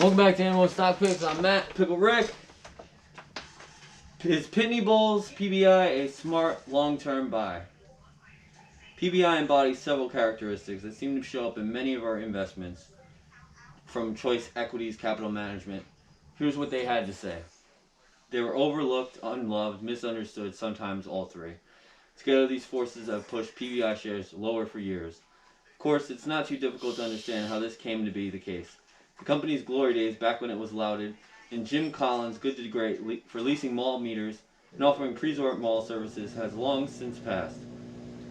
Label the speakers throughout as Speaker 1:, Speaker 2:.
Speaker 1: Welcome back to Animal Stock Picks. I'm Matt Pickle Rick. Is Pitney Bowes PBI a smart long-term buy? PBI embodies several characteristics that seem to show up in many of our investments from Choice Equities Capital Management. Here's what they had to say. They were overlooked, unloved, misunderstood, sometimes all three. Together, these forces have pushed PBI shares lower for years. Of course, it's not too difficult to understand how this came to be the case. The company's glory days, back when it was lauded in Jim Collins' Good to Great for leasing mall meters and offering pre-resort mall services, has long since passed.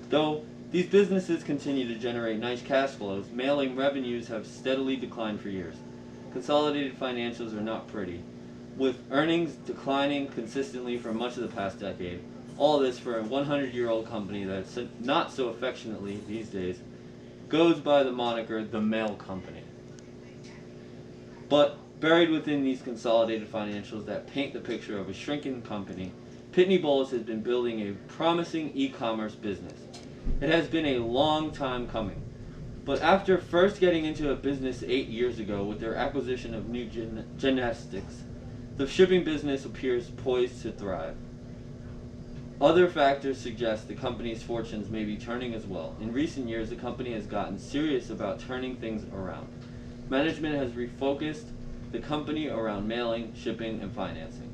Speaker 1: Though these businesses continue to generate nice cash flows, mailing revenues have steadily declined for years. Consolidated financials are not pretty, with earnings declining consistently for much of the past decade. All this for a 100-year-old company that's not so affectionately these days goes by the moniker the Mail Company. But buried within these consolidated financials that paint the picture of a shrinking company, Pitney Bowes has been building a promising e-commerce business. It has been a long time coming. But after first getting into a business 8 years ago with their acquisition of New Gymnastics, the shipping business appears poised to thrive. Other factors suggest the company's fortunes may be turning as well. In recent years, the company has gotten serious about turning things around. Management has refocused the company around mailing, shipping, and financing.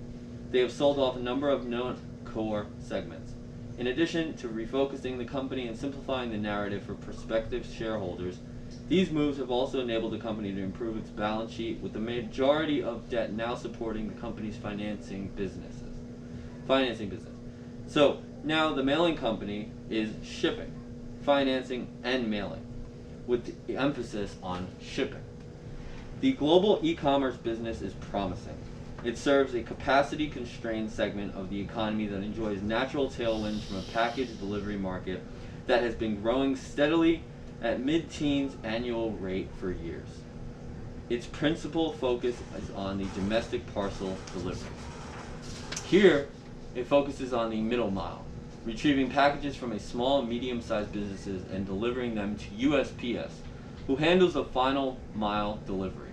Speaker 1: They have sold off a number of non-core segments. In addition to refocusing the company and simplifying the narrative for prospective shareholders, these moves have also enabled the company to improve its balance sheet, with the majority of debt now supporting the company's financing business. So now the mailing company is shipping, financing, and mailing, with the emphasis on shipping. The global e-commerce business is promising. It serves a capacity-constrained segment of the economy that enjoys natural tailwinds from a package delivery market that has been growing steadily at mid-teens annual rate for years. Its principal focus is on the domestic parcel delivery. Here, it focuses on the middle mile, retrieving packages from a small and medium-sized businesses and delivering them to USPS, who handles the final mile delivery.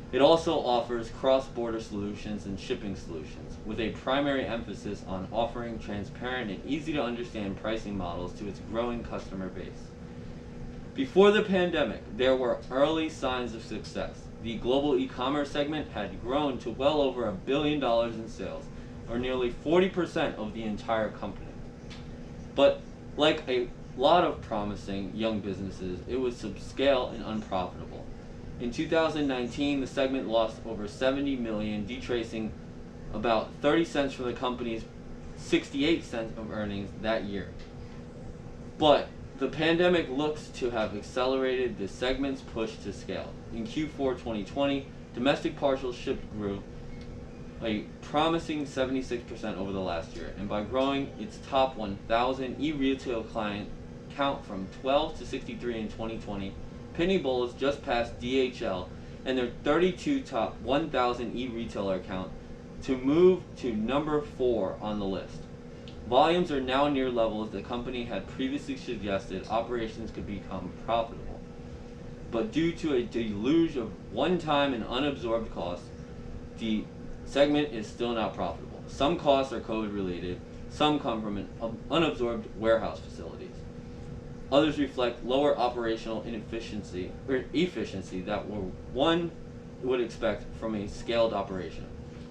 Speaker 1: It also offers cross-border solutions and shipping solutions, with a primary emphasis on offering transparent and easy-to-understand pricing models to its growing customer base. Before the pandemic, there were early signs of success. The global e-commerce segment had grown to well over $1 billion in sales, or nearly 40% of the entire company. But like a lot of promising young businesses, it was subscale and unprofitable. In 2019, the segment lost over $70 million, detracing about 30 cents from the company's 68 cents of earnings that year. But the pandemic looks to have accelerated the segment's push to scale. In Q4 2020, domestic parcels shipped grew a promising 76% over the last year, and by growing its top 1,000 e-retail client count from 12 to 63 in 2020, Pitney Bowes just passed DHL and their 32 top 1,000 e-retailer count to move to number 4 on the list. Volumes are now near levels the company had previously suggested operations could become profitable. But due to a deluge of one-time and unabsorbed costs, the segment is still not profitable. Some costs are COVID related, some come from unabsorbed warehouse facilities. Others reflect lower operational efficiency that one would expect from a scaled operation.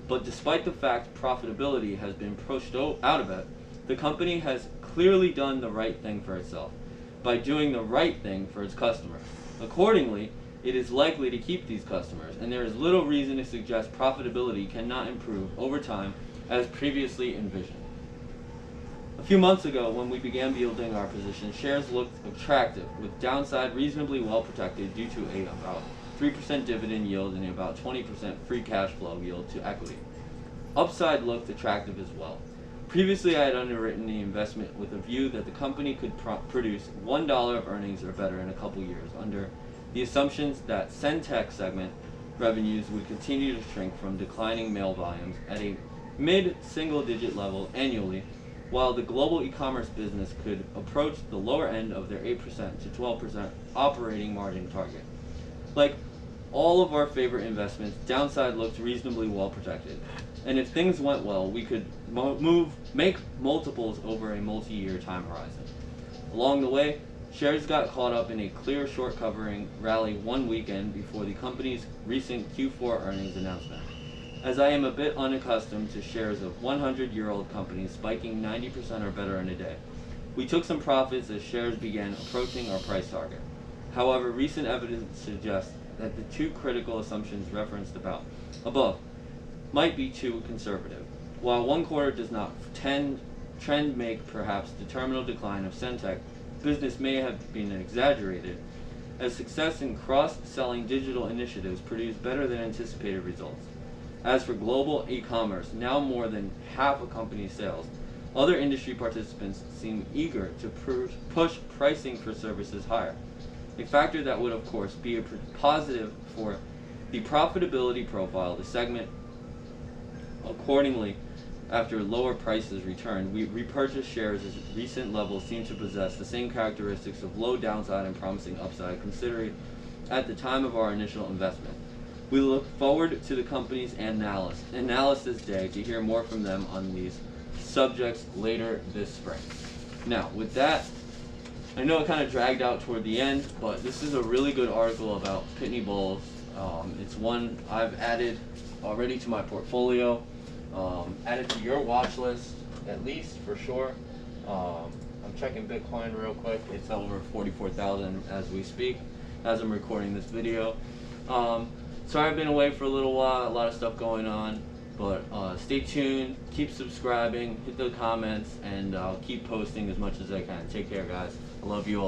Speaker 1: But despite the fact profitability has been pushed out of it, the company has clearly done the right thing for itself by doing the right thing for its customers. Accordingly, it is likely to keep these customers, and there is little reason to suggest profitability cannot improve over time as previously envisioned. A few months ago, when we began building our position, shares looked attractive, with downside reasonably well protected due to about 3% dividend yield and about 20% free cash flow yield to equity. Upside looked attractive as well. Previously, I had underwritten the investment with a view that the company could produce $1 of earnings or better in a couple years, under the assumptions that Centech segment revenues would continue to shrink from declining mail volumes at a mid-single-digit level annually, while the global e-commerce business could approach the lower end of their 8% to 12% operating margin target. Like all of our favorite investments, downside looks reasonably well protected. And if things went well, we could make multiples over a multi-year time horizon. Along the way, shares got caught up in a clear short covering rally one weekend before the company's recent Q4 earnings announcement. As I am a bit unaccustomed to shares of 100-year-old companies spiking 90% or better in a day, we took some profits as shares began approaching our price target. However, recent evidence suggests that the two critical assumptions referenced above might be too conservative. While one quarter does not trend make perhaps the terminal decline of Centech, business may have been exaggerated, as success in cross-selling digital initiatives produced better than anticipated results. As for global e-commerce, now more than half a company's sales, other industry participants seem eager to push pricing for services higher, a factor that would of course be a positive for the profitability profile of the segment. Accordingly, after lower prices returned, we repurchased shares as recent levels seem to possess the same characteristics of low downside and promising upside considered at the time of our initial investment. We look forward to the company's analysis day to hear more from them on these subjects later this spring. Now, with that, I know it kind of dragged out toward the end, but this is a really good article about Pitney Bowes. It's one I've added already to my portfolio. Add it to your watch list, at least, for sure. I'm checking Bitcoin real quick. It's over 44,000 as we speak, as I'm recording this video. Sorry I've been away for a little while, a lot of stuff going on, but stay tuned, keep subscribing, hit the comments, and I'll keep posting as much as I can. Take care, guys. I love you all.